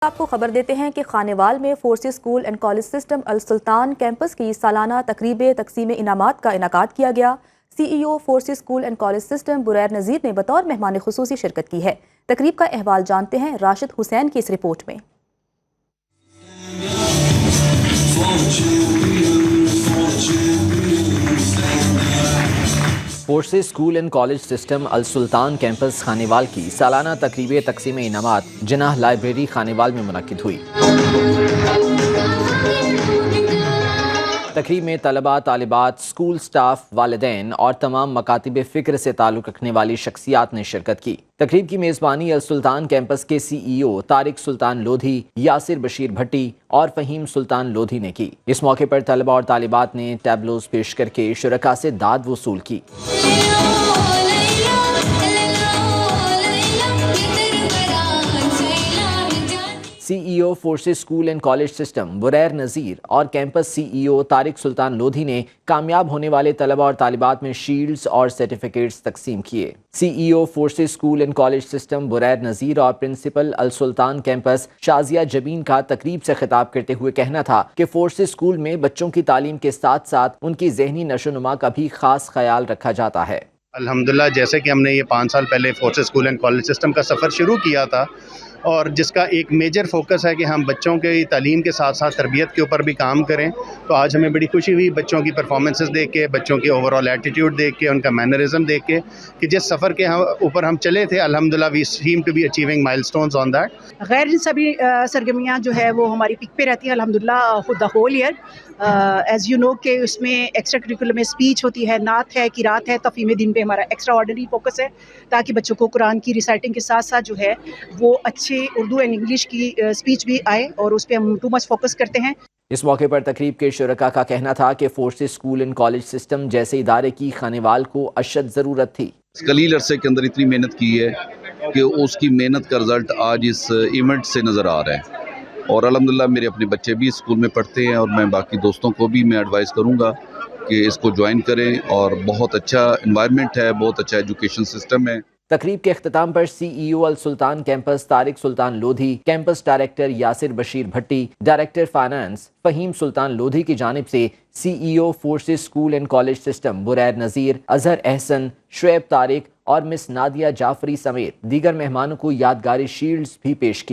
آپ کو خبر دیتے ہیں کہ خانیوال میں forces school and college system Al-Sultan campus کی سالانہ تقریب تقسیم انعامات کا انعقاد کیا گیا۔ C E O forces school and college system Barir Nazir نے بطور مہمان خصوصی شرکت کی ہے۔ تقریب کا احوال جانتے ہیں راشد حسین کی اس رپورٹ میں۔ Forces school and college system Al-Sultan campus Khanewal کی سالانہ تقریب تقسیم انعامات جناح لائبریری خانیوال میں منعقد ہوئی۔ تقریب میں طلباء، طالبات، اسکول سٹاف، والدین اور تمام مکاتب فکر سے تعلق رکھنے والی شخصیات نے شرکت کی۔ تقریب کی میزبانی السلطان کیمپس کے سی ای او طارق سلطان لودھی، یاسر بشیر بھٹی اور فہیم سلطان لودھی نے کی۔ اس موقع پر طلباء اور طالبات نے ٹیبلوز پیش کر کے شرکاء سے داد وصول کی۔ C E O forces school and college system Barir Nazir اور campus C E O Tariq Sultan Lodhi نے کامیاب ہونے والے طلباء اور طالبات میں شیلڈز اور سرٹیفکیٹس تقسیم کیے۔ C E O forces school and college system Barir Nazir اور پرنسپل السلطان کیمپس شازیہ جبین کا تقریب سے خطاب کرتے ہوئے کہنا تھا کہ فورسز اسکول میں بچوں کی تعلیم کے ساتھ ساتھ ان کی ذہنی نشو و نما کا بھی خاص خیال رکھا جاتا ہے۔ الحمدللہ جیسے کہ ہم نے یہ 5 سال پہلے forces school and college system کا سفر شروع کیا تھا اور جس کا ایک میجر فوکس ہے کہ ہم بچوں کی تعلیم کے ساتھ ساتھ تربیت کے اوپر بھی کام کریں، تو آج ہمیں بڑی خوشی ہوئی بچوں کی پرفارمنسز دیکھ کے، بچوں کی اوور آل ایٹیٹیوڈ دیکھ کے، ان کا مینرزم دیکھ کے کہ جس سفر کے اوپر ہم چلے تھے الحمدللہ we seem to be achieving milestones on that. غیر ان سبھی سرگرمیاں جو ہے وہ ہماری پک پہ رہتی ہیں الحمدللہ the whole year. As you know کہ اس میں ایکسٹرا کریکولم میں اسپیچ ہوتی ہے، نعت ہے، قرات ہے، تفہیم دین پہ ہمارا ایکسٹرا آرڈنری فوکس ہے تاکہ بچوں کو قرآن کی ریسائٹنگ کے ساتھ ساتھ جو ہے وہ اچھے اردو اینڈ انگلش کی اسپیچ بھی آئے، اور اس پہ ہم ٹو مچ فوکس کرتے ہیں۔ اس موقع پر تقریب کے شرکاء کا کہنا تھا کہ forces school and college system جیسے ادارے کی خانیوال کو اشد ضرورت تھی۔ قلیل عرصے کے اندر اتنی محنت کی ہے کہ اس کی محنت کا رزلٹ آج اس ایونٹ سے نظر آ رہا ہے، اور الحمدللہ میرے اپنے بچے بھی اسکول میں پڑھتے ہیں، اور میں باقی دوستوں کو بھی میں ایڈوائز کروں گا کہ اس کو جوائن کریں، اور بہت اچھا انوائرمنٹ ہے، بہت اچھا ایجوکیشن سسٹم ہے۔ تقریب کے اختتام پر C E O Al-Sultan campus Tariq Sultan Lodhi, campus director Yasir Bashir Bhatti, director finance Fahim Sultan Lodhi کی جانب سے C E O forces school and college system Barir Nazir, Azhar Ahsan, Shoaib Tariq اور مس نادیہ جعفری سمیت دیگر مہمانوں کو یادگاری شیلڈز بھی پیش کی۔